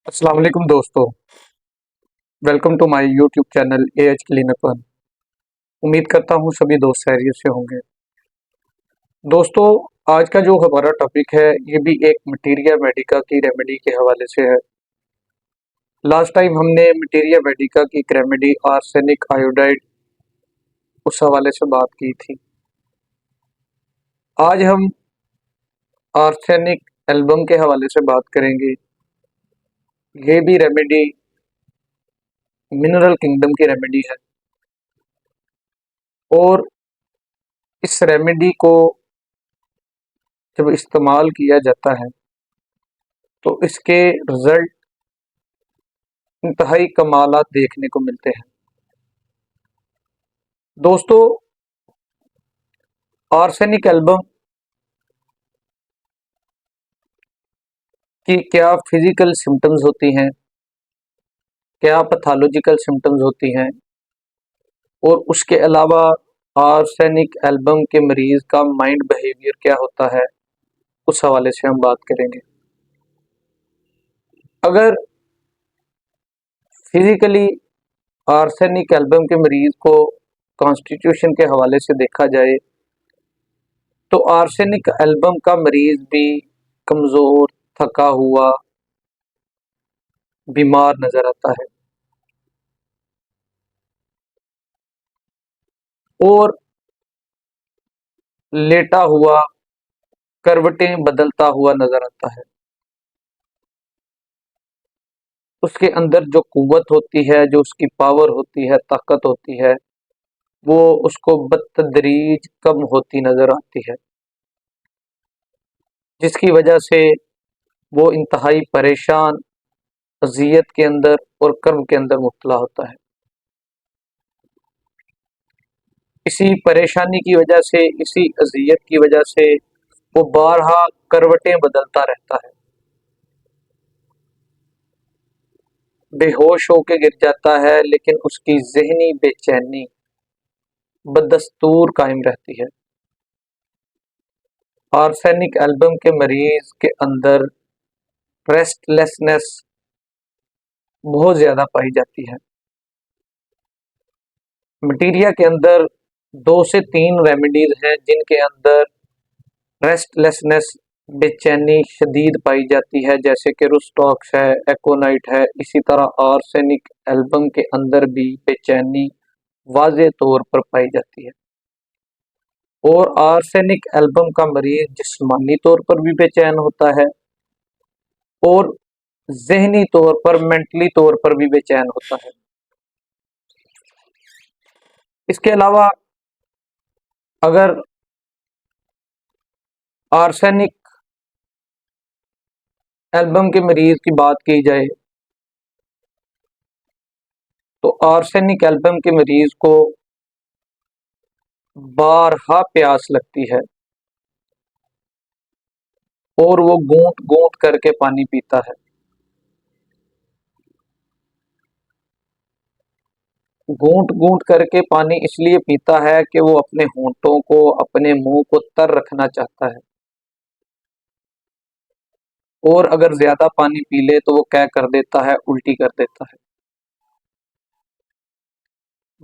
अस्सलाम वालेकुम दोस्तों। Welcome to my YouTube channel A H cleanup. उम्मीद करता हूँ सभी दोस्त खैरियत से होंगे। दोस्तों, आज का जो हमारा टॉपिक है ये भी एक मटीरिया मेडिका की रेमेडी के हवाले से है। लास्ट टाइम हमने मटीरिया मेडिका की एक रेमेडी आर्सेनिक आयोडाइड उस हवाले से बात की थी। आज हम आर्सेनिक एल्बम के हवाले से बात करेंगे। ये भी रेमेडी मिनरल किंगडम की रेमेडी है और इस रेमेडी को जब इस्तेमाल किया जाता है तो इसके रिजल्ट इंतहाई कमालात देखने को मिलते हैं। दोस्तों, आर्सेनिक एल्बम की क्या फिजिकल सिम्टम्स होती हैं, क्या पैथोलॉजिकल सिम्टम्स होती हैं और उसके अलावा आर्सेनिक एल्बम के मरीज का माइंड बिहेवियर क्या होता है, उस हवाले से हम बात करेंगे। अगर फिजिकली आर्सेनिक एल्बम के मरीज को कॉन्स्टिट्यूशन के हवाले से देखा जाए तो आर्सेनिक एल्बम का मरीज भी कमज़ोर, थका हुआ, बीमार नज़र आता है और लेटा हुआ, करवटें बदलता हुआ नज़र आता है। उसके अंदर जो कुव्वत होती है, जो उसकी पावर होती है, ताकत होती है, वो उसको बतदरीज कम होती नज़र आती है, जिसकी वजह से वो इंतहाई परेशान, अज़ियत के अंदर और कर्ब के अंदर मुब्तला होता है। इसी परेशानी की वजह से, इसी अज़ियत की वजह से वो बारहा करवटें बदलता रहता है, बेहोश होके गिर जाता है, लेकिन उसकी ज़हनी बेचैनी बदस्तूर कायम रहती है। आर्सेनिक एल्बम के मरीज के अंदर रेस्टलेसनेस बहुत ज़्यादा पाई जाती है। मटीरिया के अंदर 2 से 3 रेमेडीज हैं जिनके अंदर रेस्टलेसनेस, बेचैनी शदीद पाई जाती है, जैसे कि रुस्टॉक्स है, एकोनाइट है। इसी तरह आर्सेनिक एल्बम के अंदर भी बेचैनी वाज़े तौर पर पाई जाती है और आर्सेनिक एल्बम का मरीज जिस्मानी तौर पर भी बेचैन होता है और ज़हनी तौर पर, मेंटली तौर पर भी बेचैन होता है। इसके अलावा अगर आर्सेनिक एल्बम के मरीज की बात की जाए तो आर्सेनिक एल्बम के मरीज को बारहा प्यास लगती है और वो घूंट घूंट करके पानी पीता है। घूंट घूंट करके पानी इसलिए पीता है कि वो अपने होंठों को, अपने मुंह को तर रखना चाहता है और अगर ज्यादा पानी पी ले तो वो क्या कर देता है, उल्टी कर देता है,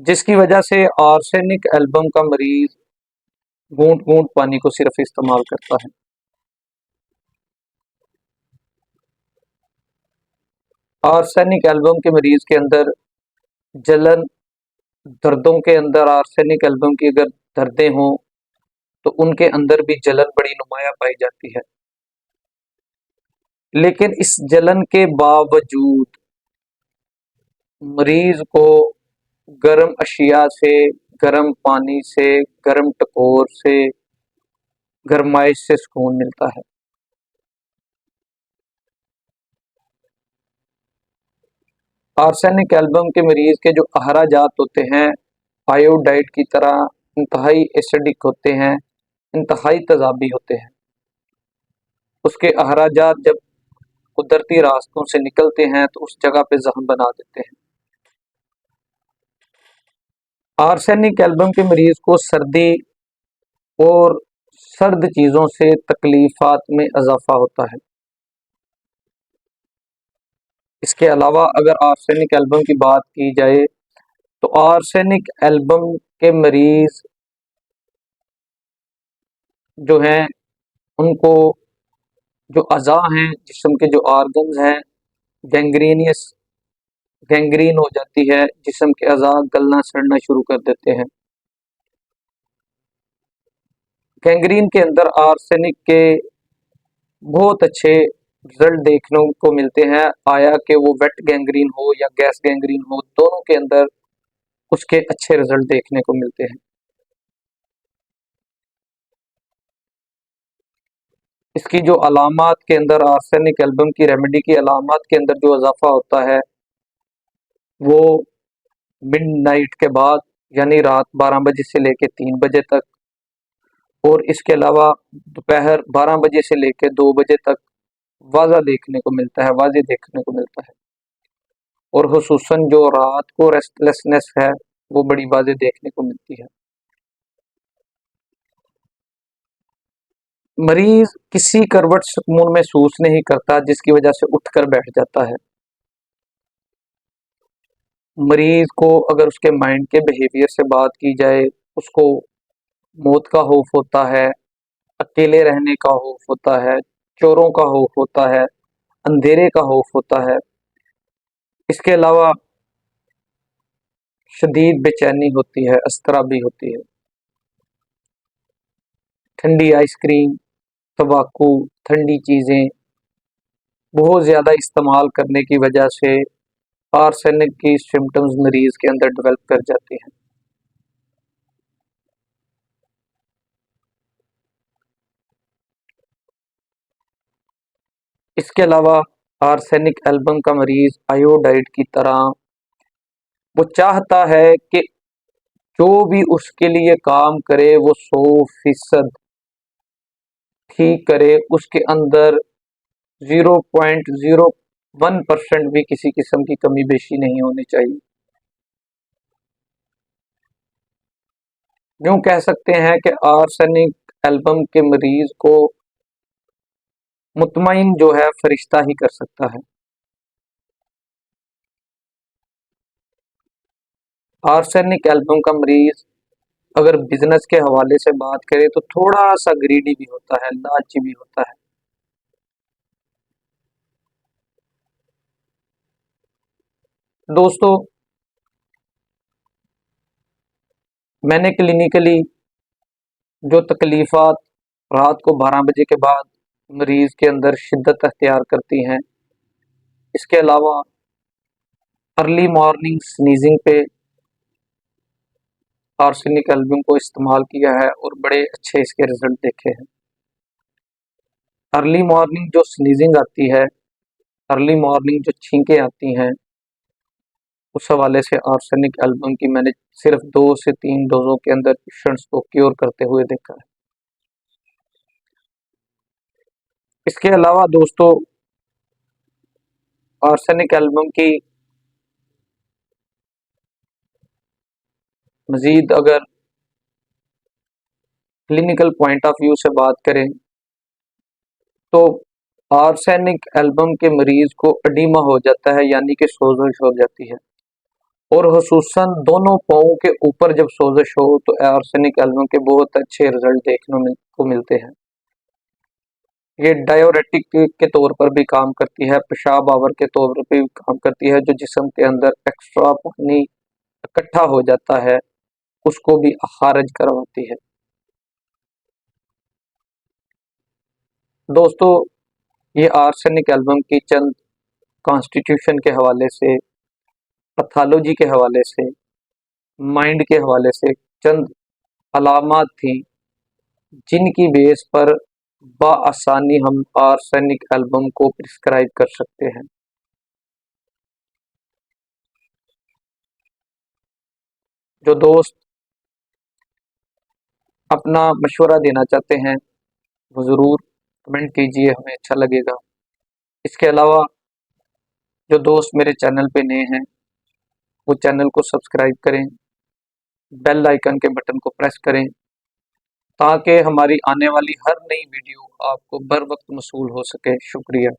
जिसकी वजह से आर्सेनिक एल्बम का मरीज घूंट घूंट पानी को सिर्फ इस्तेमाल करता है। आर्सेनिक एल्बम के मरीज के अंदर जलन, दर्दों के अंदर आर्सेनिक एल्बम की अगर दर्दें हों तो उनके अंदर भी जलन बड़ी नुमाया पाई जाती है, लेकिन इस जलन के बावजूद मरीज को गर्म अशिया से, गर्म पानी से, गर्म टकोर से, गरमाइश से सुकून मिलता है। आर्सेनिक एल्बम के मरीज के जो अहराजात होते हैं आयोडाइड की तरह इंतहाई एसिडिक होते हैं, इंतहाई तेजाबी होते हैं। उसके अहराजात जब कुदरती रास्तों से निकलते हैं तो उस जगह पे जख्म बना देते हैं। आर्सेनिक एल्बम के मरीज को सर्दी और सर्द चीज़ों से तकलीफात में इजाफा होता है। इसके अलावा अगर आर्सेनिक एल्बम की बात की जाए तो आर्सेनिक एल्बम के मरीज जो हैं उनको जो अज़ा हैं, जिस्म के जो ऑर्गन्स हैं, गैंग्रीनियस गैंग्रीन हो जाती है, जिस्म के अज़ा गलना सड़ना शुरू कर देते हैं। गैंग्रीन के अंदर आर्सेनिक के बहुत अच्छे रिजल्ट देखने को मिलते हैं, आया कि वो वेट गैंग्रीन हो या गैस गैंग्रीन हो, दोनों के अंदर उसके अच्छे रिजल्ट देखने को मिलते हैं। इसकी जो अलामात के अंदर आर्सेनिक एल्बम की रेमेडी की अलामात के अंदर जो इजाफा होता है वो मिडनाइट के बाद यानी रात 12 बजे से लेकर 3 बजे तक, और इसके अलावा दोपहर 12 बजे से लेकर 2 बजे तक वाज़े देखने को मिलता है। और हुसूसन जो रात को रेस्टलेसनेस है वो बड़ी वाज़े देखने को मिलती है। मरीज किसी करवट सुकून महसूस नहीं करता, जिसकी वजह से उठकर बैठ जाता है। मरीज को अगर उसके माइंड के बिहेवियर से बात की जाए, उसको मौत का खौफ होता है, अकेले रहने का खौफ होता है, चोरों का खौफ होता है, अंधेरे का खौफ होता है। इसके अलावा शदीद बेचैनी होती है, अस्तराबी होती है। ठंडी आइसक्रीम, तंबाकू, ठंडी चीज़ें बहुत ज़्यादा इस्तेमाल करने की वजह से आर्सेनिक की सिम्टम्स मरीज के अंदर डेवलप कर जाती हैं। इसके अलावा आर्सेनिक एल्बम का मरीज आयोडाइड की तरह वो चाहता है कि जो भी उसके लिए काम करे वो 100% ठीक करे, उसके अंदर 0.01% भी किसी किस्म की कमी बेशी नहीं होनी चाहिए। यूं कह सकते हैं कि आर्सेनिक एल्बम के मरीज को मुतमईन जो है फरिश्ता ही कर सकता है। आर्सेनिक एल्बम का मरीज अगर बिजनेस के हवाले से बात करें तो थोड़ा सा ग्रीडी भी होता है, लालची भी होता है। दोस्तों, मैंने क्लिनिकली जो तकलीफात रात को 12 बजे के बाद मरीज के अंदर शिद्दत अख्तियार करती हैं, इसके अलावा अर्ली मॉर्निंग स्नीजिंग पे आर्सेनिक एल्बम को इस्तेमाल किया है और बड़े अच्छे इसके रिजल्ट देखे हैं। अर्ली मॉर्निंग जो स्नीजिंग आती है, अर्ली मॉर्निंग जो छींकें आती हैं, उस हवाले से आर्सेनिक एल्बम की मैंने सिर्फ 2 से 3 डोजों के अंदर पेशेंट्स को क्योर करते हुए देखा है। इसके अलावा दोस्तों, आर्सेनिक एल्बम की मजीद अगर क्लिनिकल पॉइंट ऑफ व्यू से बात करें तो आर्सेनिक एल्बम के मरीज को एडिमा हो जाता है, यानी कि सोजश हो जाती है, और हुसूसन दोनों पाँवों के ऊपर जब सोजश हो तो आर्सेनिक एल्बम के बहुत अच्छे रिजल्ट देखने को मिलते हैं। ये डायोरेटिक के तौर पर भी काम करती है, पेशाब आवर के तौर पर भी काम करती है, जो जिस्म के अंदर एक्स्ट्रा पानी इकट्ठा हो जाता है उसको भी खारिज करवाती है। दोस्तों, ये आर्सेनिक एल्बम की चंद कॉन्स्टिट्यूशन के हवाले से, पैथोलॉजी के हवाले से, माइंड के हवाले से चंद अलामात थी जिनकी बेस पर बआसानी हम आर्सेनिक एल्बम को प्रिस्क्राइब कर सकते हैं। जो दोस्त अपना मशवरा देना चाहते हैं वो ज़रूर कमेंट कीजिए, हमें अच्छा लगेगा। इसके अलावा जो दोस्त मेरे चैनल पे नए हैं वो चैनल को सब्सक्राइब करें, बेल आइकन के बटन को प्रेस करें ताकि हमारी आने वाली हर नई वीडियो आपको बर वक्त मसूल हो सके। शुक्रिया।